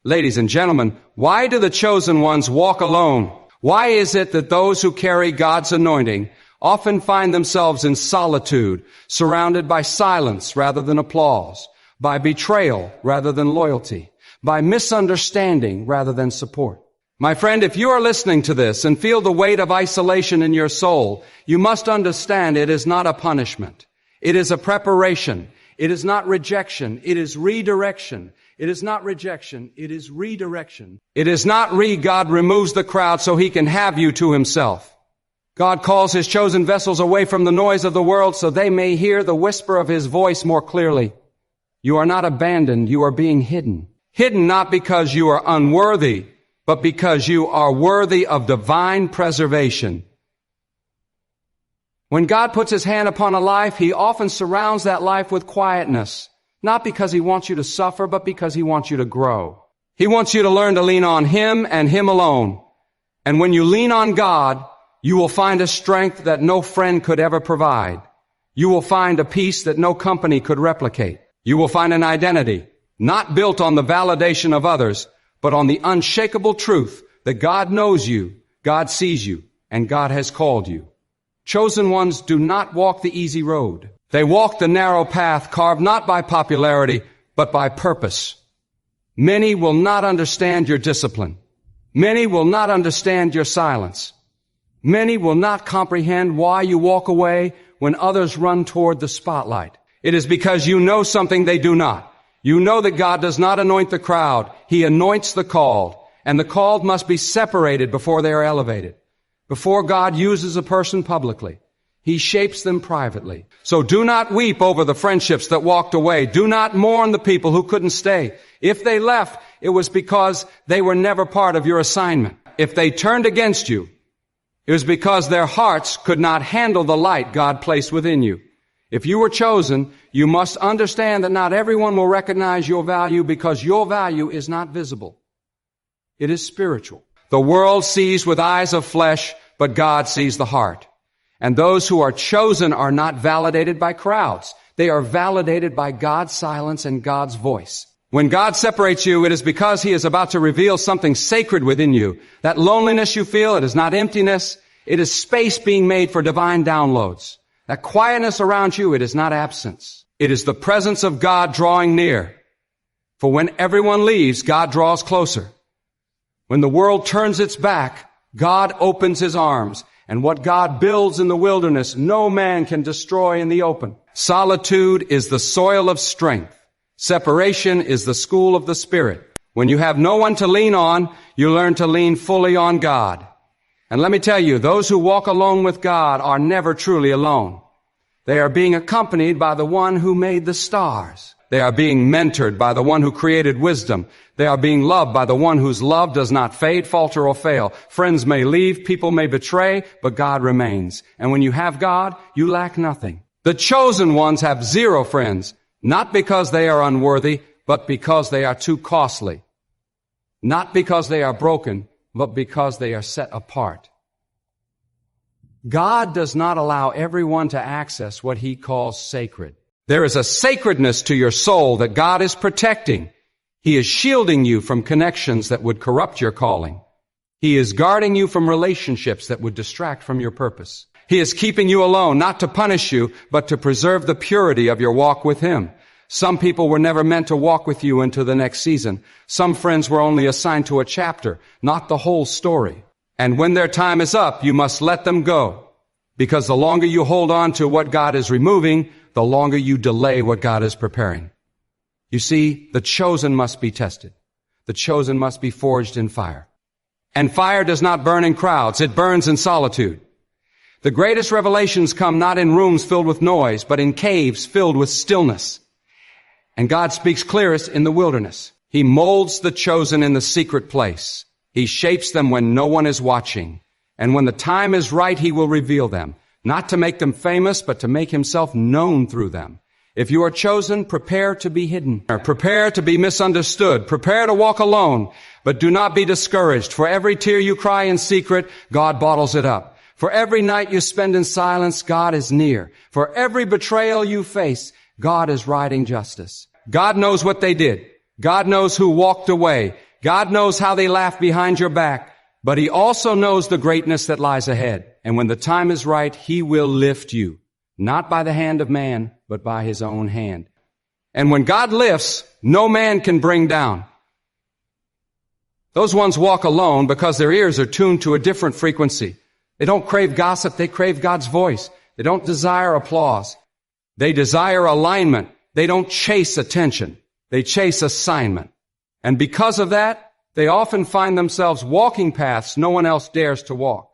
Ladies and gentlemen, why do the chosen ones walk alone? Why is it that those who carry God's anointing often find themselves in solitude, surrounded by silence rather than applause, by betrayal rather than loyalty, by misunderstanding rather than support? My friend, if you are listening to this and feel the weight of isolation in your soul, you must understand it is not a punishment. It is a preparation. It is not rejection. It is redirection. It is not rejection. It is redirection. It is not God removes the crowd so he can have you to himself. God calls his chosen vessels away from the noise of the world so they may hear the whisper of his voice more clearly. You are not abandoned. You are being hidden. Hidden not because you are unworthy, but because you are worthy of divine preservation. When God puts his hand upon a life, he often surrounds that life with quietness, not because he wants you to suffer, but because he wants you to grow. He wants you to learn to lean on him and him alone. And when you lean on God, you will find a strength that no friend could ever provide. You will find a peace that no company could replicate. You will find an identity, not built on the validation of others, but on the unshakable truth that God knows you, God sees you, and God has called you. Chosen ones do not walk the easy road. They walk the narrow path carved not by popularity, but by purpose. Many will not understand your discipline. Many will not understand your silence. Many will not comprehend why you walk away when others run toward the spotlight. It is because you know something they do not. You know that God does not anoint the crowd. He anoints the called, and the called must be separated before they are elevated. Before God uses a person publicly, he shapes them privately. So do not weep over the friendships that walked away. Do not mourn the people who couldn't stay. If they left, it was because they were never part of your assignment. If they turned against you, it was because their hearts could not handle the light God placed within you. If you were chosen, you must understand that not everyone will recognize your value because your value is not visible. It is spiritual. The world sees with eyes of flesh, but God sees the heart. And those who are chosen are not validated by crowds. They are validated by God's silence and God's voice. When God separates you, it is because he is about to reveal something sacred within you. That loneliness you feel, it is not emptiness. It is space being made for divine downloads. That quietness around you, it is not absence. It is the presence of God drawing near. For when everyone leaves, God draws closer. When the world turns its back, God opens his arms. And what God builds in the wilderness, no man can destroy in the open. Solitude is the soil of strength. Separation is the school of the Spirit. When you have no one to lean on, you learn to lean fully on God. And let me tell you, those who walk alone with God are never truly alone. They are being accompanied by the one who made the stars. They are being mentored by the one who created wisdom. They are being loved by the one whose love does not fade, falter, or fail. Friends may leave, people may betray, but God remains. And when you have God, you lack nothing. The chosen ones have zero friends, not because they are unworthy, but because they are too costly. Not because they are broken, but because they are set apart. God does not allow everyone to access what he calls sacred. There is a sacredness to your soul that God is protecting. He is shielding you from connections that would corrupt your calling. He is guarding you from relationships that would distract from your purpose. He is keeping you alone, not to punish you, but to preserve the purity of your walk with him. Some people were never meant to walk with you into the next season. Some friends were only assigned to a chapter, not the whole story. And when their time is up, you must let them go. Because the longer you hold on to what God is removing, the longer you delay what God is preparing. You see, the chosen must be tested. The chosen must be forged in fire. And fire does not burn in crowds. It burns in solitude. The greatest revelations come not in rooms filled with noise, but in caves filled with stillness. And God speaks clearest in the wilderness. He molds the chosen in the secret place. He shapes them when no one is watching. And when the time is right, he will reveal them. Not to make them famous, but to make himself known through them. If you are chosen, prepare to be hidden. Prepare to be misunderstood. Prepare to walk alone. But do not be discouraged. For every tear you cry in secret, God bottles it up. For every night you spend in silence, God is near. For every betrayal you face, God is writing justice. God knows what they did. God knows who walked away. God knows how they laugh behind your back, but He also knows the greatness that lies ahead. And when the time is right, He will lift you, not by the hand of man, but by His own hand. And when God lifts, no man can bring down. Those ones walk alone because their ears are tuned to a different frequency. They don't crave gossip, they crave God's voice. They don't desire applause. They desire alignment. They don't chase attention. They chase assignment. And because of that, they often find themselves walking paths no one else dares to walk.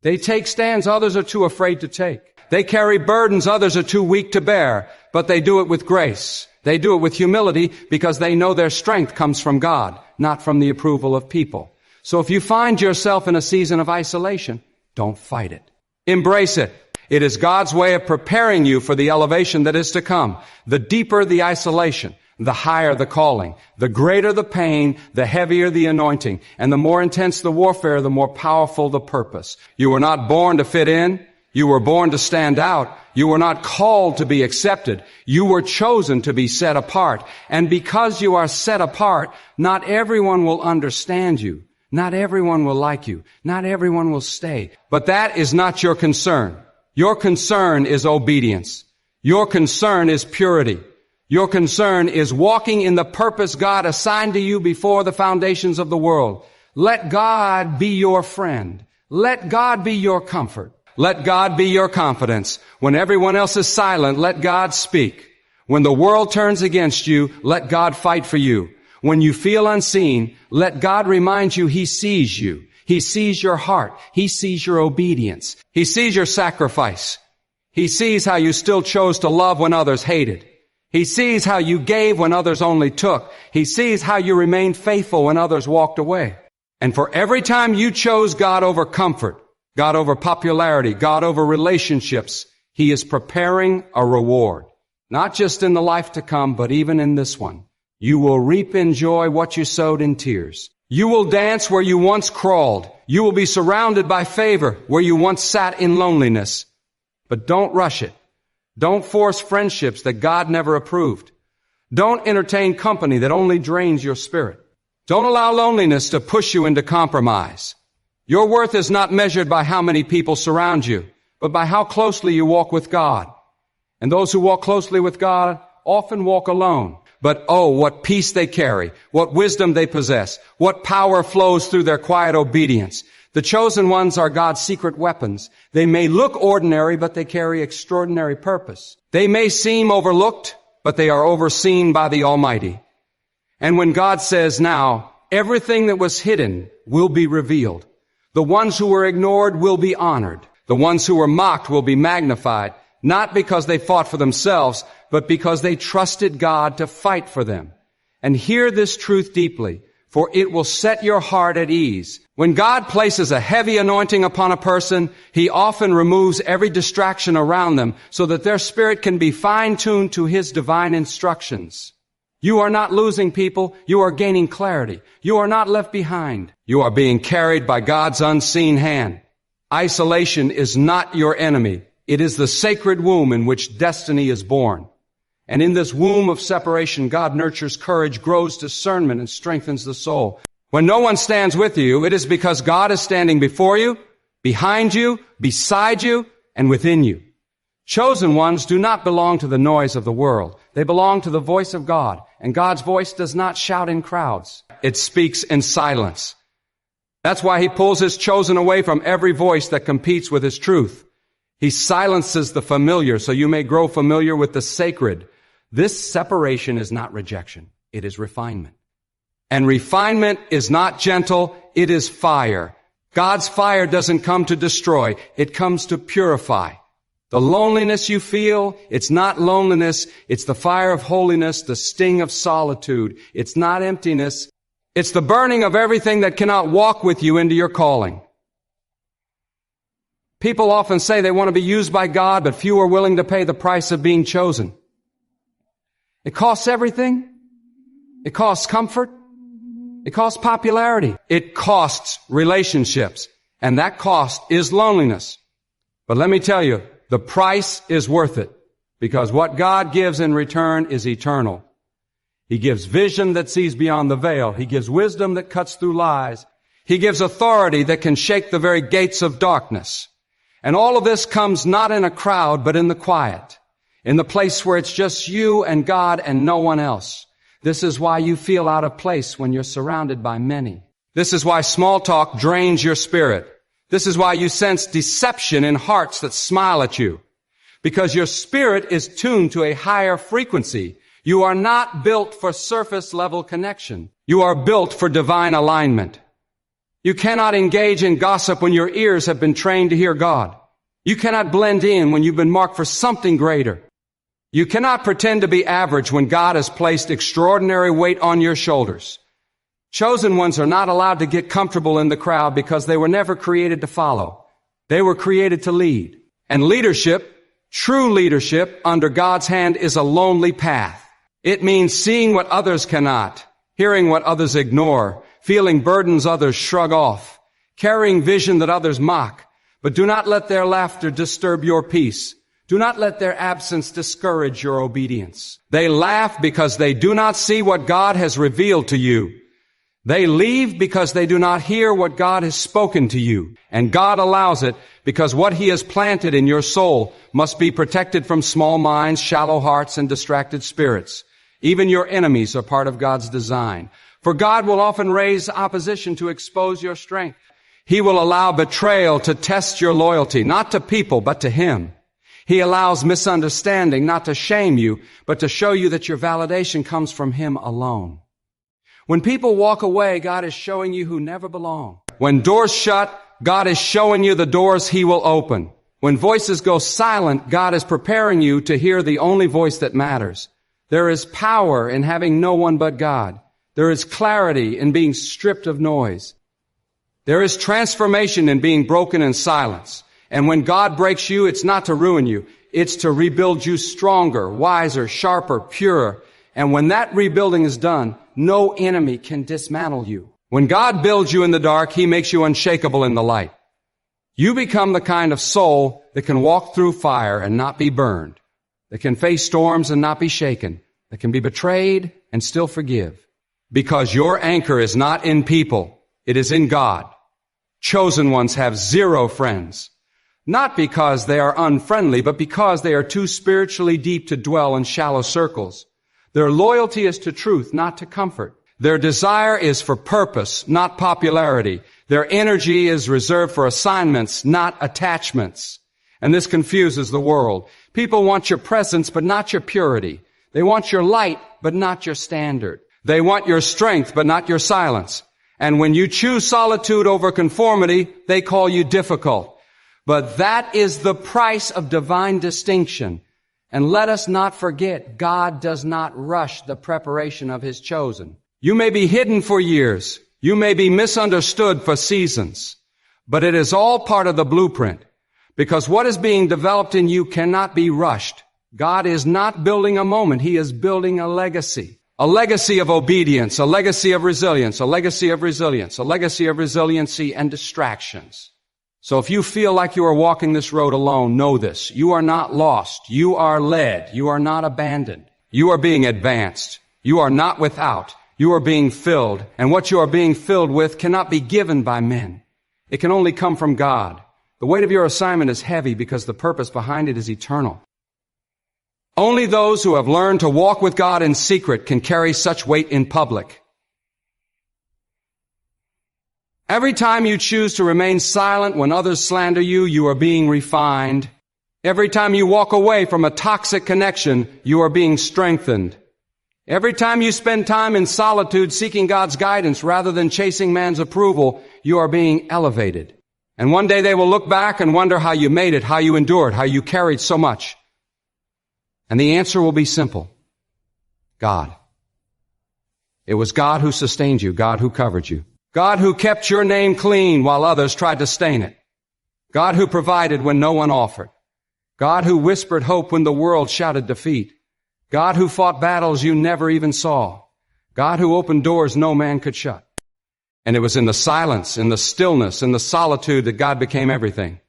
They take stands others are too afraid to take. They carry burdens others are too weak to bear, but they do it with grace. They do it with humility because they know their strength comes from God, not from the approval of people. So if you find yourself in a season of isolation, don't fight it. Embrace it. It is God's way of preparing you for the elevation that is to come. The deeper the isolation, the higher the calling, the greater the pain, the heavier the anointing, and the more intense the warfare, the more powerful the purpose. You were not born to fit in. You were born to stand out. You were not called to be accepted. You were chosen to be set apart. And because you are set apart, not everyone will understand you. Not everyone will like you. Not everyone will stay. But that is not your concern. Your concern is obedience. Your concern is purity. Your concern is walking in the purpose God assigned to you before the foundations of the world. Let God be your friend. Let God be your comfort. Let God be your confidence. When everyone else is silent, let God speak. When the world turns against you, let God fight for you. When you feel unseen, let God remind you He sees you. He sees your heart. He sees your obedience. He sees your sacrifice. He sees how you still chose to love when others hated. He sees how you gave when others only took. He sees how you remained faithful when others walked away. And for every time you chose God over comfort, God over popularity, God over relationships, He is preparing a reward. Not just in the life to come, but even in this one. You will reap in joy what you sowed in tears. You will dance where you once crawled. You will be surrounded by favor where you once sat in loneliness. But don't rush it. Don't force friendships that God never approved. Don't entertain company that only drains your spirit. Don't allow loneliness to push you into compromise. Your worth is not measured by how many people surround you, but by how closely you walk with God. And those who walk closely with God often walk alone. But oh, what peace they carry, what wisdom they possess, what power flows through their quiet obedience. The chosen ones are God's secret weapons. They may look ordinary, but they carry extraordinary purpose. They may seem overlooked, but they are overseen by the Almighty. And when God says now, everything that was hidden will be revealed. The ones who were ignored will be honored. The ones who were mocked will be magnified, not because they fought for themselves, but because they trusted God to fight for them. And hear this truth deeply, for it will set your heart at ease. When God places a heavy anointing upon a person, He often removes every distraction around them so that their spirit can be fine-tuned to His divine instructions. You are not losing people. You are gaining clarity. You are not left behind. You are being carried by God's unseen hand. Isolation is not your enemy. It is the sacred womb in which destiny is born. And in this womb of separation, God nurtures courage, grows discernment, and strengthens the soul. When no one stands with you, it is because God is standing before you, behind you, beside you, and within you. Chosen ones do not belong to the noise of the world. They belong to the voice of God. And God's voice does not shout in crowds. It speaks in silence. That's why He pulls His chosen away from every voice that competes with His truth. He silences the familiar so you may grow familiar with the sacred. This separation is not rejection. It is refinement. And refinement is not gentle. It is fire. God's fire doesn't come to destroy. It comes to purify. The loneliness you feel, it's not loneliness. It's the fire of holiness, the sting of solitude. It's not emptiness. It's the burning of everything that cannot walk with you into your calling. People often say they want to be used by God, but few are willing to pay the price of being chosen. It costs everything. It costs comfort. It costs popularity. It costs relationships. And that cost is loneliness. But let me tell you, the price is worth it, because what God gives in return is eternal. He gives vision that sees beyond the veil. He gives wisdom that cuts through lies. He gives authority that can shake the very gates of darkness. And all of this comes not in a crowd, but in the quiet, in the place where it's just you and God and no one else. This is why you feel out of place when you're surrounded by many. This is why small talk drains your spirit. This is why you sense deception in hearts that smile at you. Because your spirit is tuned to a higher frequency. You are not built for surface level connection. You are built for divine alignment. You cannot engage in gossip when your ears have been trained to hear God. You cannot blend in when you've been marked for something greater. You cannot pretend to be average when God has placed extraordinary weight on your shoulders. Chosen ones are not allowed to get comfortable in the crowd because they were never created to follow. They were created to lead. And leadership, true leadership under God's hand, is a lonely path. It means seeing what others cannot, hearing what others ignore, feeling burdens others shrug off, carrying vision that others mock. But do not let their laughter disturb your peace. Do not let their absence discourage your obedience. They laugh because they do not see what God has revealed to you. They leave because they do not hear what God has spoken to you. And God allows it because what He has planted in your soul must be protected from small minds, shallow hearts, and distracted spirits. Even your enemies are part of God's design. For God will often raise opposition to expose your strength. He will allow betrayal to test your loyalty, not to people, but to Him. He allows misunderstanding not to shame you, but to show you that your validation comes from Him alone. When people walk away, God is showing you who never belong. When doors shut, God is showing you the doors He will open. When voices go silent, God is preparing you to hear the only voice that matters. There is power in having no one but God. There is clarity in being stripped of noise. There is transformation in being broken in silence. And when God breaks you, it's not to ruin you. It's to rebuild you stronger, wiser, sharper, purer. And when that rebuilding is done, no enemy can dismantle you. When God builds you in the dark, He makes you unshakable in the light. You become the kind of soul that can walk through fire and not be burned, that can face storms and not be shaken, that can be betrayed and still forgive. Because your anchor is not in people, it is in God. Chosen ones have zero friends. Not because they are unfriendly, but because they are too spiritually deep to dwell in shallow circles. Their loyalty is to truth, not to comfort. Their desire is for purpose, not popularity. Their energy is reserved for assignments, not attachments. And this confuses the world. People want your presence, but not your purity. They want your light, but not your standard. They want your strength, but not your silence. And when you choose solitude over conformity, they call you difficult. But that is the price of divine distinction. And let us not forget, God does not rush the preparation of His chosen. You may be hidden for years. You may be misunderstood for seasons. But it is all part of the blueprint. Because what is being developed in you cannot be rushed. God is not building a moment. He is building a legacy. A legacy of obedience, a legacy of resilience, a legacy of resilience, a legacy of resiliency and distractions. So if you feel like you are walking this road alone, know this. You are not lost. You are led. You are not abandoned. You are being advanced. You are not without. You are being filled. And what you are being filled with cannot be given by men. It can only come from God. The weight of your assignment is heavy because the purpose behind it is eternal. Only those who have learned to walk with God in secret can carry such weight in public. Every time you choose to remain silent when others slander you, you are being refined. Every time you walk away from a toxic connection, you are being strengthened. Every time you spend time in solitude seeking God's guidance rather than chasing man's approval, you are being elevated. And one day they will look back and wonder how you made it, how you endured, how you carried so much. And the answer will be simple. God. It was God who sustained you, God who covered you. God who kept your name clean while others tried to stain it. God who provided when no one offered. God who whispered hope when the world shouted defeat. God who fought battles you never even saw. God who opened doors no man could shut. And it was in the silence, in the stillness, in the solitude that God became everything.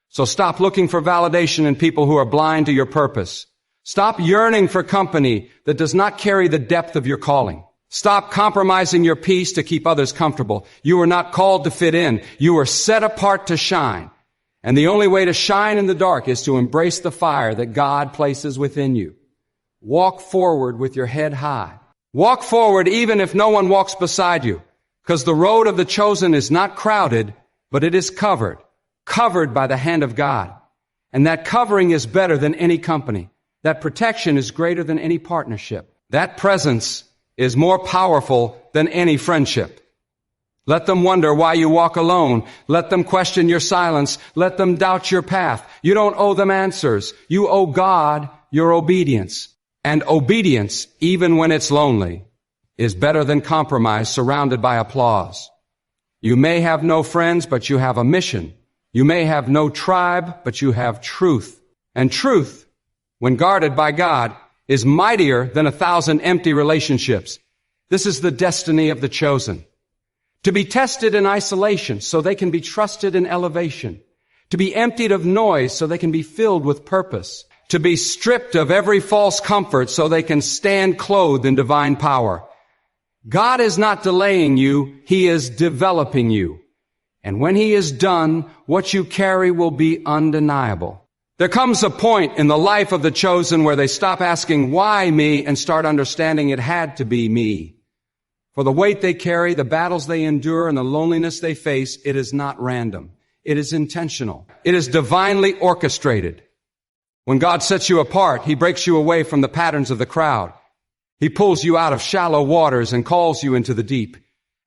So stop looking for validation in people who are blind to your purpose. Stop yearning for company that does not carry the depth of your calling. Stop compromising your peace to keep others comfortable. You are not called to fit in. You are set apart to shine. And the only way to shine in the dark is to embrace the fire that God places within you. Walk forward with your head high. Walk forward even if no one walks beside you, because the road of the chosen is not crowded, but it is covered by the hand of God. And that covering is better than any company. That protection is greater than any partnership. That presence is more powerful than any friendship. Let them wonder why you walk alone. Let them question your silence. Let them doubt your path. You don't owe them answers. You owe God your obedience. And obedience, even when it's lonely, is better than compromise surrounded by applause. You may have no friends, but you have a mission. You may have no tribe, but you have truth. And truth, when guarded by God, is mightier than 1,000 empty relationships. This is the destiny of the chosen. To be tested in isolation so they can be trusted in elevation. To be emptied of noise so they can be filled with purpose. To be stripped of every false comfort so they can stand clothed in divine power. God is not delaying you, He is developing you. And when He is done, what you carry will be undeniable. There comes a point in the life of the chosen where they stop asking, why me, and start understanding it had to be me. For the weight they carry, the battles they endure, and the loneliness they face, it is not random. It is intentional. It is divinely orchestrated. When God sets you apart, He breaks you away from the patterns of the crowd. He pulls you out of shallow waters and calls you into the deep.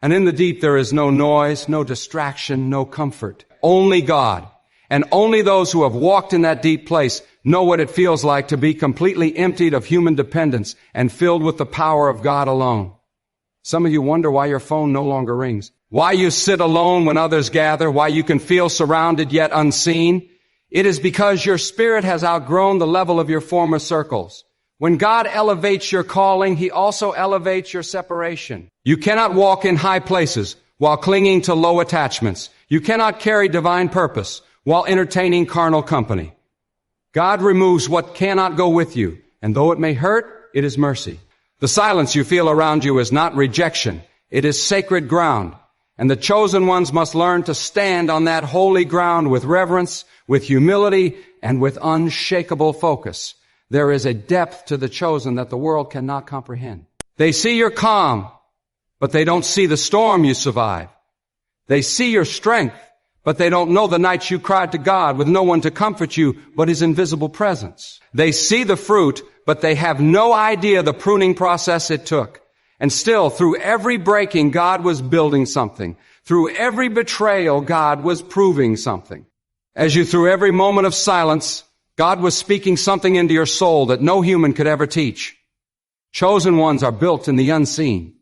And in the deep there is no noise, no distraction, no comfort. Only God. And only those who have walked in that deep place know what it feels like to be completely emptied of human dependence and filled with the power of God alone. Some of you wonder why your phone no longer rings, why you sit alone when others gather, why you can feel surrounded yet unseen. It is because your spirit has outgrown the level of your former circles. When God elevates your calling, He also elevates your separation. You cannot walk in high places while clinging to low attachments. You cannot carry divine purpose while entertaining carnal company. God removes what cannot go with you, and though it may hurt, it is mercy. The silence you feel around you is not rejection. It is sacred ground, and the chosen ones must learn to stand on that holy ground with reverence, with humility, and with unshakable focus. There is a depth to the chosen that the world cannot comprehend. They see your calm, but they don't see the storm you survive. They see your strength, but they don't know the nights you cried to God with no one to comfort you but His invisible presence. They see the fruit, but they have no idea the pruning process it took. And still, through every breaking, God was building something. Through every betrayal, God was proving something. As you through every moment of silence, God was speaking something into your soul that no human could ever teach. Chosen ones are built in the unseen.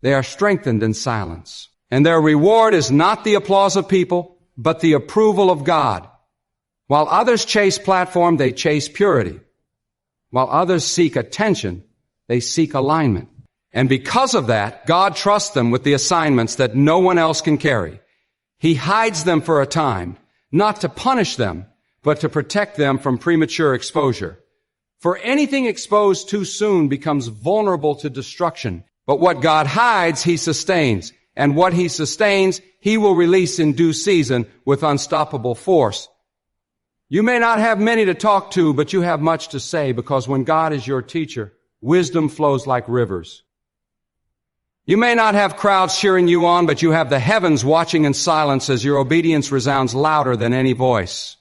They are strengthened in silence. And their reward is not the applause of people, but the approval of God. While others chase platform, they chase purity. While others seek attention, they seek alignment. And because of that, God trusts them with the assignments that no one else can carry. He hides them for a time, not to punish them, but to protect them from premature exposure. For anything exposed too soon becomes vulnerable to destruction. But what God hides, He sustains. And what He sustains, He will release in due season with unstoppable force. You may not have many to talk to, but you have much to say, because when God is your teacher, wisdom flows like rivers. You may not have crowds cheering you on, but you have the heavens watching in silence as your obedience resounds louder than any voice.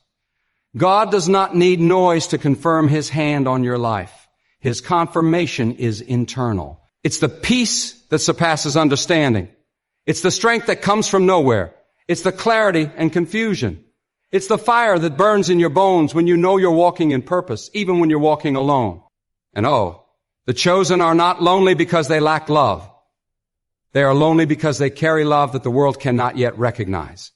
God does not need noise to confirm His hand on your life. His confirmation is internal. It's the peace that surpasses understanding. It's the strength that comes from nowhere. It's the clarity and confusion. It's the fire that burns in your bones when you know you're walking in purpose, even when you're walking alone. And the chosen are not lonely because they lack love. They are lonely because they carry love that the world cannot yet recognize.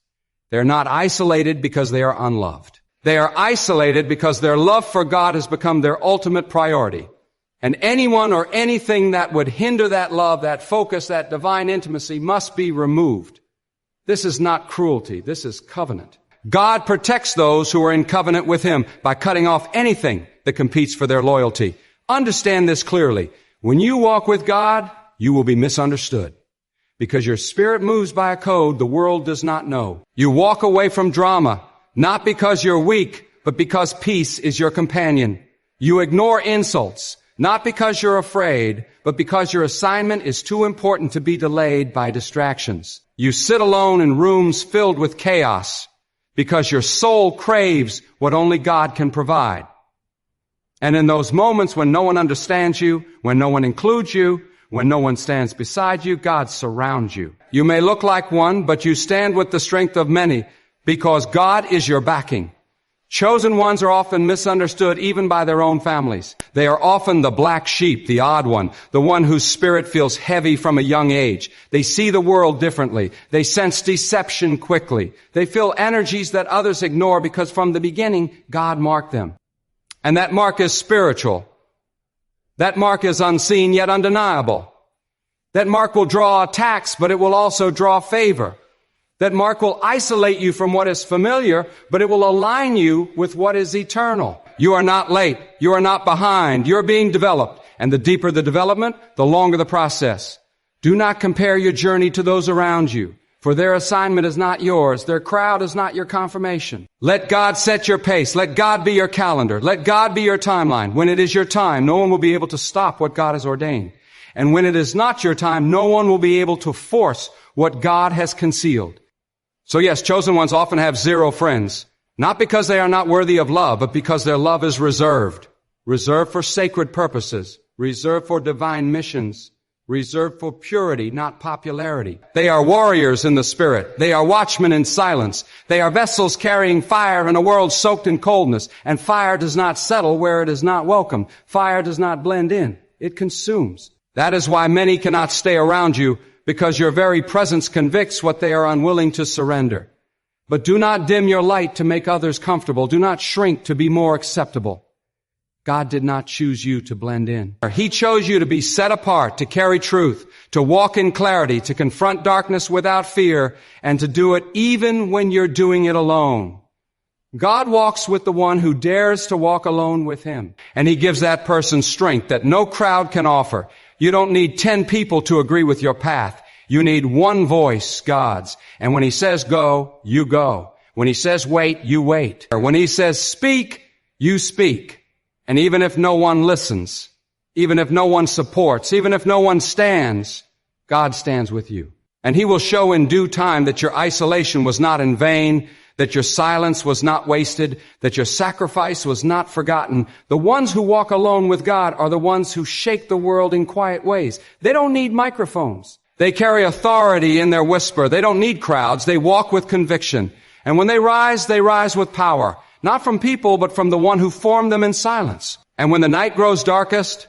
They're not isolated because they are unloved. They are isolated because their love for God has become their ultimate priority. And anyone or anything that would hinder that love, that focus, that divine intimacy must be removed. This is not cruelty. This is covenant. God protects those who are in covenant with Him by cutting off anything that competes for their loyalty. Understand this clearly. When you walk with God, you will be misunderstood. Because your spirit moves by a code the world does not know. You walk away from drama, not because you're weak, but because peace is your companion. You ignore insults, not because you're afraid, but because your assignment is too important to be delayed by distractions. You sit alone in rooms filled with chaos because your soul craves what only God can provide. And in those moments when no one understands you, when no one includes you, when no one stands beside you, God surrounds you. You may look like one, but you stand with the strength of many because God is your backing. Chosen ones are often misunderstood even by their own families. They are often the black sheep, the odd one, the one whose spirit feels heavy from a young age. They see the world differently. They sense deception quickly. They feel energies that others ignore because from the beginning, God marked them. And that mark is spiritual. That mark is unseen yet undeniable. That mark will draw attacks, but it will also draw favor. That mark will isolate you from what is familiar, but it will align you with what is eternal. You are not late. You are not behind. You're being developed. And the deeper the development, the longer the process. Do not compare your journey to those around you, for their assignment is not yours. Their crowd is not your confirmation. Let God set your pace. Let God be your calendar. Let God be your timeline. When it is your time, no one will be able to stop what God has ordained. And when it is not your time, no one will be able to force what God has concealed. So yes, chosen ones often have zero friends, not because they are not worthy of love, but because their love is reserved. Reserved for sacred purposes, reserved for divine missions, reserved for purity, not popularity. They are warriors in the spirit. They are watchmen in silence. They are vessels carrying fire in a world soaked in coldness. And fire does not settle where it is not welcome. Fire does not blend in. It consumes. That is why many cannot stay around you, because your very presence convicts what they are unwilling to surrender. But do not dim your light to make others comfortable. Do not shrink to be more acceptable. God did not choose you to blend in. He chose you to be set apart, to carry truth, to walk in clarity, to confront darkness without fear, and to do it even when you're doing it alone. God walks with the one who dares to walk alone with Him. And He gives that person strength that no crowd can offer. You don't need 10 people to agree with your path. You need one voice, God's. And when He says go, you go. When He says wait, you wait. Or when He says speak, you speak. And even if no one listens, even if no one supports, even if no one stands, God stands with you. And He will show in due time that your isolation was not in vain, that your silence was not wasted, that your sacrifice was not forgotten. The ones who walk alone with God are the ones who shake the world in quiet ways. They don't need microphones. They carry authority in their whisper. They don't need crowds. They walk with conviction. And when they rise with power, not from people, but from the one who formed them in silence. And when the night grows darkest,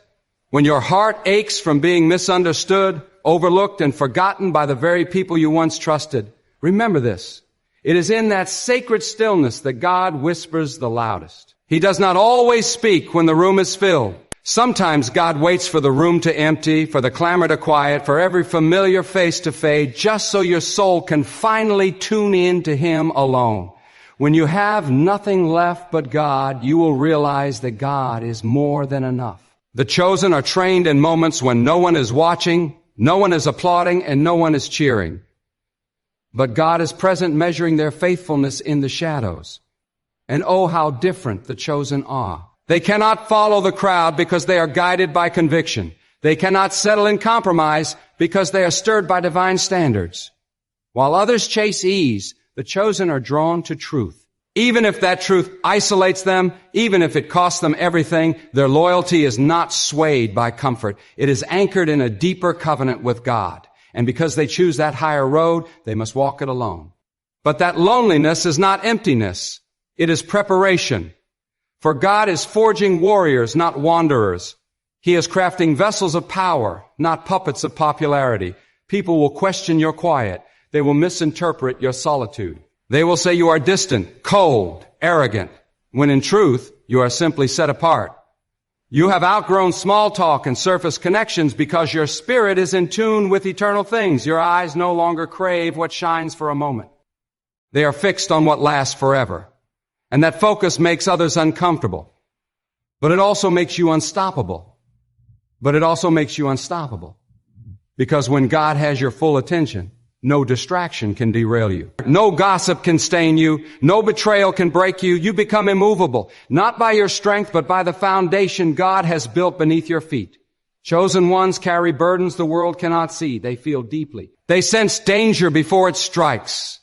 when your heart aches from being misunderstood, overlooked, and forgotten by the very people you once trusted, remember this. It is in that sacred stillness that God whispers the loudest. He does not always speak when the room is filled. Sometimes God waits for the room to empty, for the clamor to quiet, for every familiar face to fade, just so your soul can finally tune in to Him alone. When you have nothing left but God, you will realize that God is more than enough. The chosen are trained in moments when no one is watching, no one is applauding, and no one is cheering. But God is present, measuring their faithfulness in the shadows. And oh, how different the chosen are. They cannot follow the crowd because they are guided by conviction. They cannot settle in compromise because they are stirred by divine standards. While others chase ease, the chosen are drawn to truth. Even if that truth isolates them, even if it costs them everything, their loyalty is not swayed by comfort. It is anchored in a deeper covenant with God. And because they choose that higher road, they must walk it alone. But that loneliness is not emptiness. It is preparation. For God is forging warriors, not wanderers. He is crafting vessels of power, not puppets of popularity. People will question your quiet. They will misinterpret your solitude. They will say you are distant, cold, arrogant, when in truth, you are simply set apart. You have outgrown small talk and surface connections because your spirit is in tune with eternal things. Your eyes no longer crave what shines for a moment. They are fixed on what lasts forever. And that focus makes others uncomfortable. But it also makes you unstoppable. Because when God has your full attention, no distraction can derail you. No gossip can stain you. No betrayal can break you. You become immovable, not by your strength, but by the foundation God has built beneath your feet. Chosen ones carry burdens the world cannot see. They feel deeply. They sense danger before it strikes.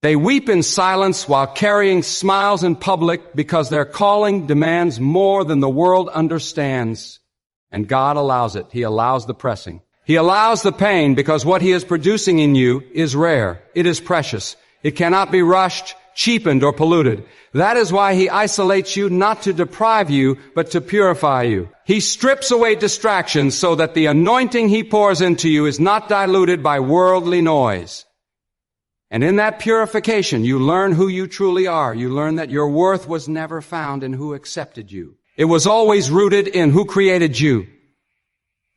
They weep in silence while carrying smiles in public because their calling demands more than the world understands. And God allows it. He allows the pressing. He allows the pain because what He is producing in you is rare. It is precious. It cannot be rushed, cheapened, or polluted. That is why He isolates you not to deprive you, but to purify you. He strips away distractions so that the anointing He pours into you is not diluted by worldly noise. And in that purification, you learn who you truly are. You learn that your worth was never found in who accepted you. It was always rooted in who created you.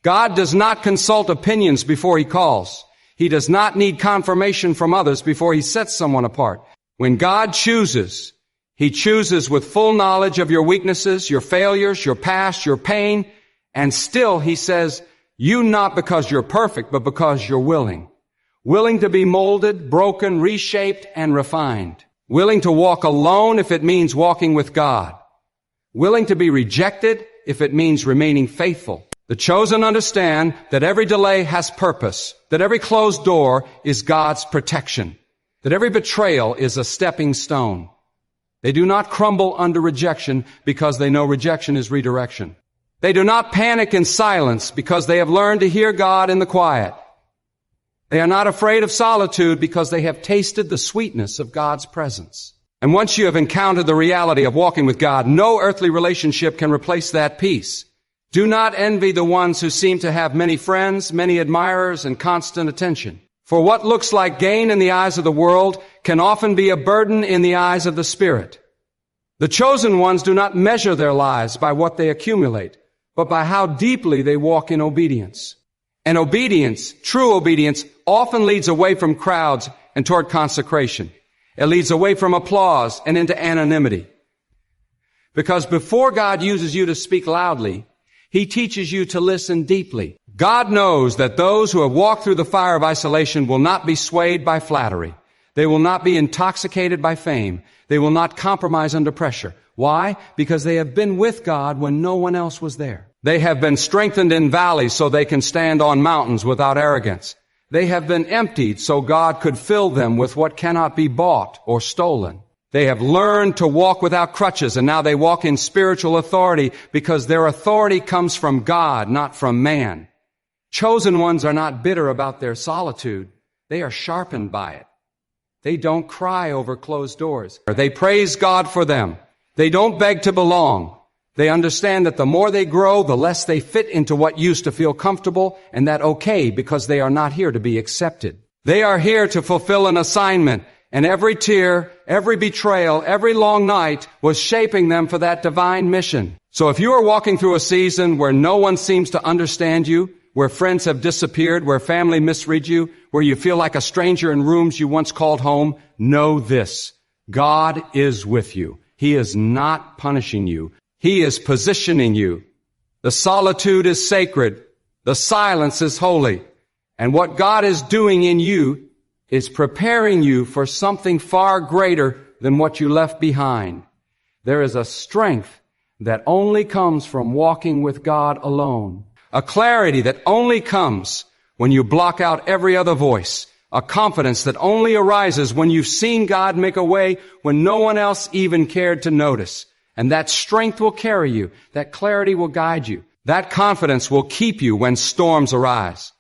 God does not consult opinions before He calls. He does not need confirmation from others before He sets someone apart. When God chooses, He chooses with full knowledge of your weaknesses, your failures, your past, your pain, and still He says, you not because you're perfect, but because you're willing. Willing to be molded, broken, reshaped, and refined. Willing to walk alone if it means walking with God. Willing to be rejected if it means remaining faithful. The chosen understand that every delay has purpose, that every closed door is God's protection, that every betrayal is a stepping stone. They do not crumble under rejection because they know rejection is redirection. They do not panic in silence because they have learned to hear God in the quiet. They are not afraid of solitude because they have tasted the sweetness of God's presence. And once you have encountered the reality of walking with God, no earthly relationship can replace that peace. Do not envy the ones who seem to have many friends, many admirers, and constant attention. For what looks like gain in the eyes of the world can often be a burden in the eyes of the Spirit. The chosen ones do not measure their lives by what they accumulate, but by how deeply they walk in obedience. And obedience, true obedience, often leads away from crowds and toward consecration. It leads away from applause and into anonymity. Because before God uses you to speak loudly, He teaches you to listen deeply. God knows that those who have walked through the fire of isolation will not be swayed by flattery. They will not be intoxicated by fame. They will not compromise under pressure. Why? Because they have been with God when no one else was there. They have been strengthened in valleys so they can stand on mountains without arrogance. They have been emptied so God could fill them with what cannot be bought or stolen. They have learned to walk without crutches, and now they walk in spiritual authority because their authority comes from God, not from man. Chosen ones are not bitter about their solitude. They are sharpened by it. They don't cry over closed doors. They praise God for them. They don't beg to belong. They understand that the more they grow, the less they fit into what used to feel comfortable, and that okay, because they are not here to be accepted. They are here to fulfill an assignment, and every tear, every betrayal, every long night was shaping them for that divine mission. So if you are walking through a season where no one seems to understand you, where friends have disappeared, where family misread you, where you feel like a stranger in rooms you once called home, know this: God is with you. He is not punishing you. He is positioning you. The solitude is sacred. The silence is holy. And what God is doing in you is preparing you for something far greater than what you left behind. There is a strength that only comes from walking with God alone. A clarity that only comes when you block out every other voice. A confidence that only arises when you've seen God make a way when no one else even cared to notice. And that strength will carry you. That clarity will guide you. That confidence will keep you when storms arise.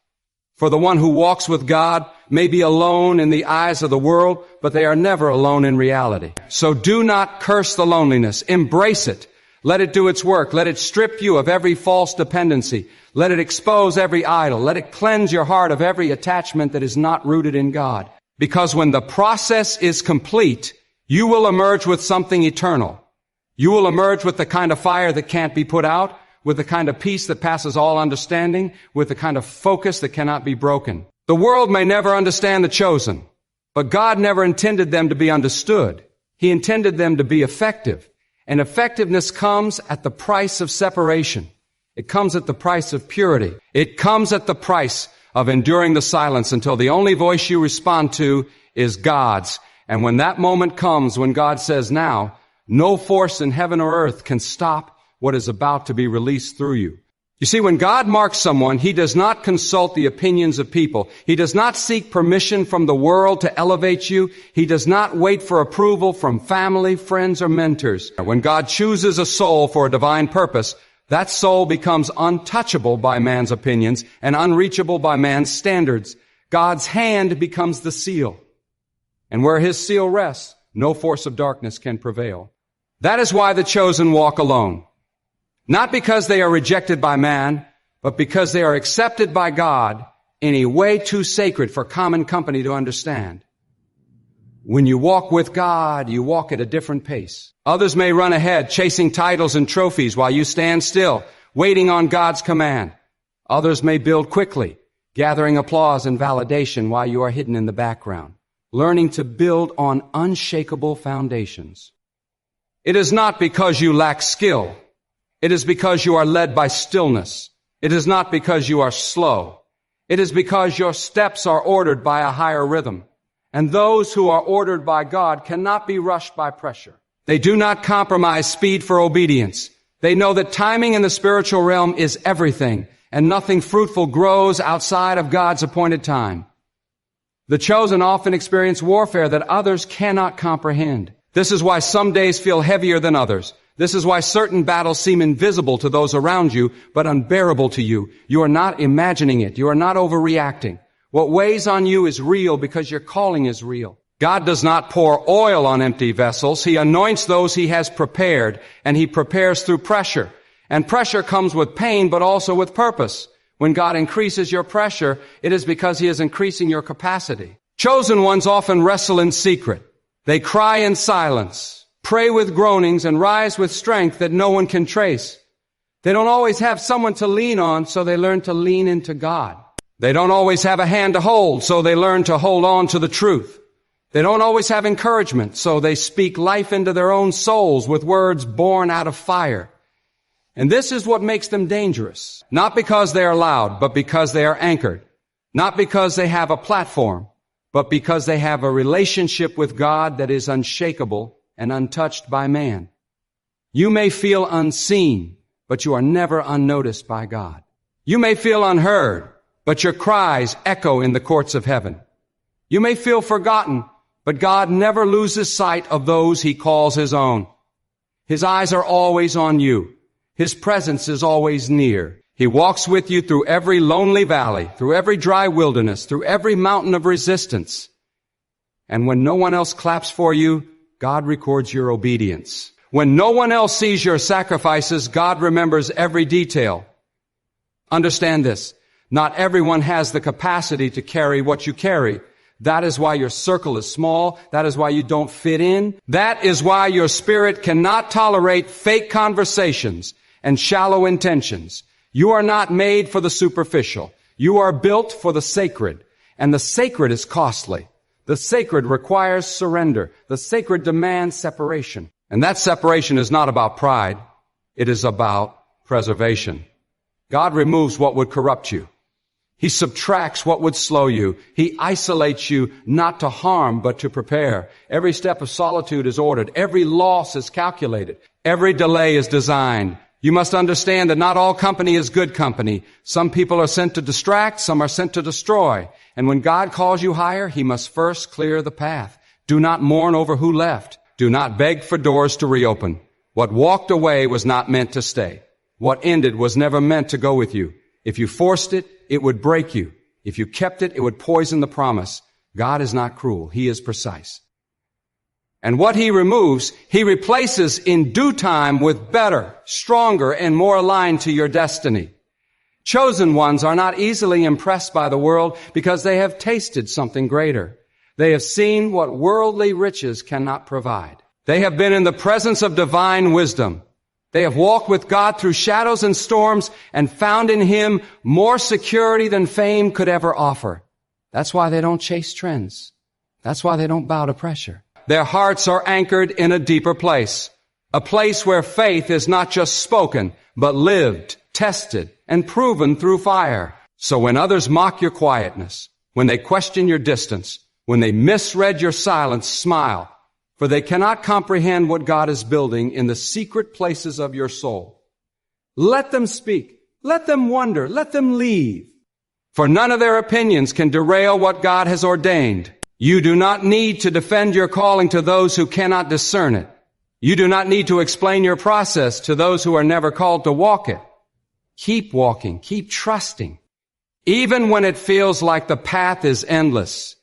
For the one who walks with God may be alone in the eyes of the world, but they are never alone in reality. So do not curse the loneliness. Embrace it. Let it do its work. Let it strip you of every false dependency. Let it expose every idol. Let it cleanse your heart of every attachment that is not rooted in God. Because when the process is complete, you will emerge with something eternal. You will emerge with the kind of fire that can't be put out, with the kind of peace that passes all understanding, with the kind of focus that cannot be broken. The world may never understand the chosen, But God never intended them to be understood. He intended them to be effective. And effectiveness comes at the price of separation. It comes at the price of purity. It comes at the price of enduring the silence until the only voice you respond to is God's. And when that moment comes, when God says, now, no force in heaven or earth can stop what is about to be released through you. You see, when God marks someone, He does not consult the opinions of people. He does not seek permission from the world to elevate you. He does not wait for approval from family, friends, or mentors. When God chooses a soul for a divine purpose, that soul becomes untouchable by man's opinions and unreachable by man's standards. God's hand becomes the seal. And where His seal rests, no force of darkness can prevail. That is why the chosen walk alone. Not because they are rejected by man, but because they are accepted by God in a way too sacred for common company to understand. When you walk with God, you walk at a different pace. Others may run ahead, chasing titles and trophies while you stand still, waiting on God's command. Others may build quickly, gathering applause and validation while you are hidden in the background, learning to build on unshakable foundations. It is not because you lack skill. It is because you are led by stillness. It is not because you are slow. It is because your steps are ordered by a higher rhythm. And those who are ordered by God cannot be rushed by pressure. They do not compromise speed for obedience. They know that timing in the spiritual realm is everything, and nothing fruitful grows outside of God's appointed time. The chosen often experience warfare that others cannot comprehend. This is why some days feel heavier than others. This is why certain battles seem invisible to those around you, but unbearable to you. You are not imagining it. You are not overreacting. What weighs on you is real because your calling is real. God does not pour oil on empty vessels. He anoints those He has prepared, and He prepares through pressure. And pressure comes with pain, but also with purpose. When God increases your pressure, it is because He is increasing your capacity. Chosen ones often wrestle in secret. They cry in silence, pray with groanings, and rise with strength that no one can trace. They don't always have someone to lean on, so they learn to lean into God. They don't always have a hand to hold, so they learn to hold on to the truth. They don't always have encouragement, so they speak life into their own souls with words born out of fire. And this is what makes them dangerous. Not because they are loud, but because they are anchored. Not because they have a platform, but because they have a relationship with God that is unshakable and untouched by man. You may feel unseen, but you are never unnoticed by God. You may feel unheard, but your cries echo in the courts of heaven. You may feel forgotten, but God never loses sight of those He calls His own. His eyes are always on you. His presence is always near. He walks with you through every lonely valley, through every dry wilderness, through every mountain of resistance. And when no one else claps for you, God records your obedience. When no one else sees your sacrifices, God remembers every detail. Understand this. Not everyone has the capacity to carry what you carry. That is why your circle is small. That is why you don't fit in. That is why your spirit cannot tolerate fake conversations and shallow intentions. You are not made for the superficial. You are built for the sacred. And the sacred is costly. The sacred requires surrender. The sacred demands separation. And that separation is not about pride. It is about preservation. God removes what would corrupt you. He subtracts what would slow you. He isolates you not to harm, but to prepare. Every step of solitude is ordered. Every loss is calculated. Every delay is designed. You must understand that not all company is good company. Some people are sent to distract, some are sent to destroy. And when God calls you higher, He must first clear the path. Do not mourn over who left. Do not beg for doors to reopen. What walked away was not meant to stay. What ended was never meant to go with you. If you forced it, it would break you. If you kept it, it would poison the promise. God is not cruel. He is precise. And what He removes, He replaces in due time with better, stronger, and more aligned to your destiny. Chosen ones are not easily impressed by the world because they have tasted something greater. They have seen what worldly riches cannot provide. They have been in the presence of divine wisdom. They have walked with God through shadows and storms and found in Him more security than fame could ever offer. That's why they don't chase trends. That's why they don't bow to pressure. Their hearts are anchored in a deeper place, a place where faith is not just spoken, but lived, tested, and proven through fire. So when others mock your quietness, when they question your distance, when they misread your silence, smile, for they cannot comprehend what God is building in the secret places of your soul. Let them speak. Let them wonder. Let them leave. For none of their opinions can derail what God has ordained. You do not need to defend your calling to those who cannot discern it. You do not need to explain your process to those who are never called to walk it. Keep walking. Keep trusting. Even when it feels like the path is endless.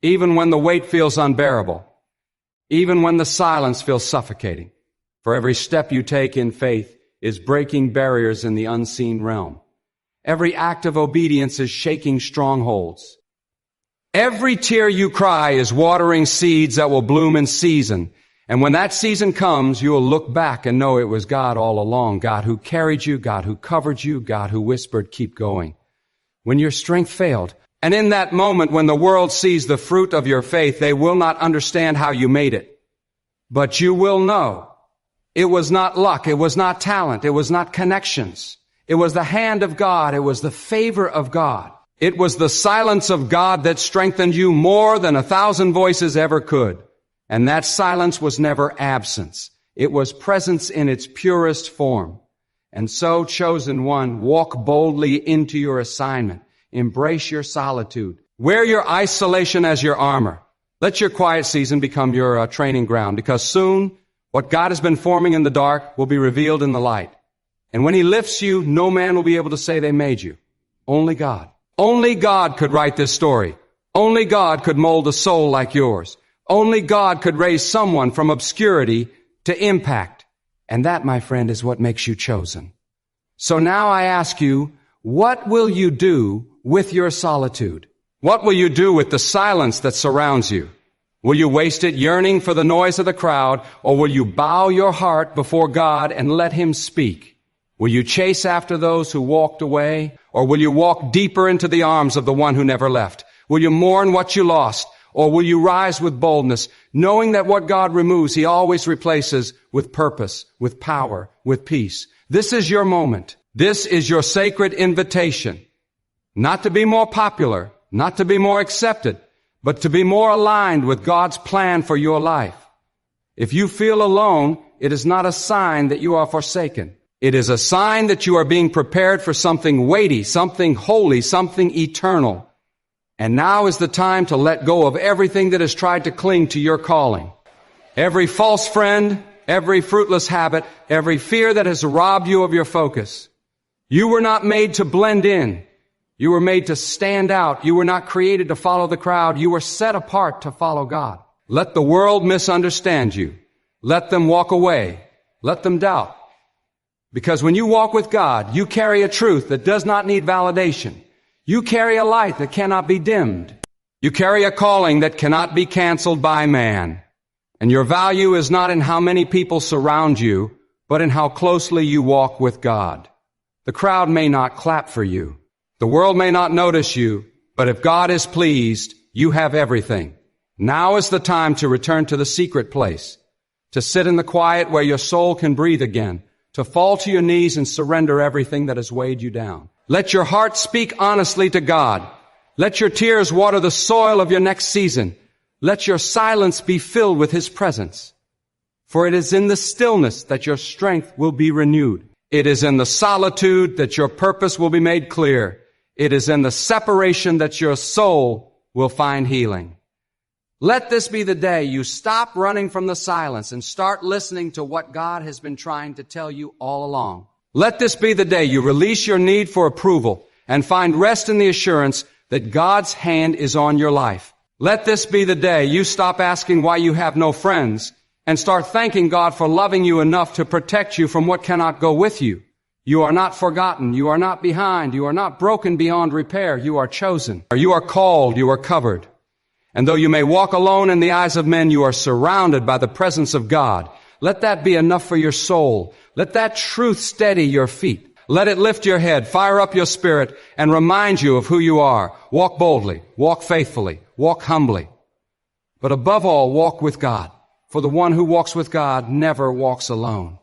Even when the weight feels unbearable. Even when the silence feels suffocating. For every step you take in faith is breaking barriers in the unseen realm. Every act of obedience is shaking strongholds. Every tear you cry is watering seeds that will bloom in season. And when that season comes, you will look back and know it was God all along. God who carried you, God who covered you, God who whispered, keep going. When your strength failed, and in that moment when the world sees the fruit of your faith, they will not understand how you made it. But you will know. It was not luck. It was not talent. It was not connections. It was the hand of God. It was the favor of God. It was the silence of God that strengthened you more than 1,000 voices ever could. And that silence was never absence. It was presence in its purest form. And so, chosen one, walk boldly into your assignment. Embrace your solitude. Wear your isolation as your armor. Let your quiet season become your training ground, because soon what God has been forming in the dark will be revealed in the light. And when He lifts you, no man will be able to say they made you. Only God. Only God could write this story. Only God could mold a soul like yours. Only God could raise someone from obscurity to impact. And that, my friend, is what makes you chosen. So now I ask you, what will you do with your solitude? What will you do with the silence that surrounds you? Will you waste it yearning for the noise of the crowd, or will you bow your heart before God and let Him speak? Will you chase after those who walked away, or will you walk deeper into the arms of the one who never left? Will you mourn what you lost, or will you rise with boldness, knowing that what God removes, He always replaces with purpose, with power, with peace? This is your moment. This is your sacred invitation. Not to be more popular, not to be more accepted, but to be more aligned with God's plan for your life. If you feel alone, it is not a sign that you are forsaken. It is a sign that you are being prepared for something weighty, something holy, something eternal. And now is the time to let go of everything that has tried to cling to your calling. Every false friend, every fruitless habit, every fear that has robbed you of your focus. You were not made to blend in. You were made to stand out. You were not created to follow the crowd. You were set apart to follow God. Let the world misunderstand you. Let them walk away. Let them doubt. Because when you walk with God, you carry a truth that does not need validation. You carry a light that cannot be dimmed. You carry a calling that cannot be canceled by man. And your value is not in how many people surround you, but in how closely you walk with God. The crowd may not clap for you. The world may not notice you, but if God is pleased, you have everything. Now is the time to return to the secret place, to sit in the quiet where your soul can breathe again, to fall to your knees and surrender everything that has weighed you down. Let your heart speak honestly to God. Let your tears water the soil of your next season. Let your silence be filled with His presence. For it is in the stillness that your strength will be renewed. It is in the solitude that your purpose will be made clear. It is in the separation that your soul will find healing. Let this be the day you stop running from the silence and start listening to what God has been trying to tell you all along. Let this be the day you release your need for approval and find rest in the assurance that God's hand is on your life. Let this be the day you stop asking why you have no friends and start thanking God for loving you enough to protect you from what cannot go with you. You are not forgotten. You are not behind. You are not broken beyond repair. You are chosen. You are called. You are covered. And though you may walk alone in the eyes of men, you are surrounded by the presence of God. Let that be enough for your soul. Let that truth steady your feet. Let it lift your head, fire up your spirit, and remind you of who you are. Walk boldly, walk faithfully, walk humbly. But above all, walk with God. For the one who walks with God never walks alone.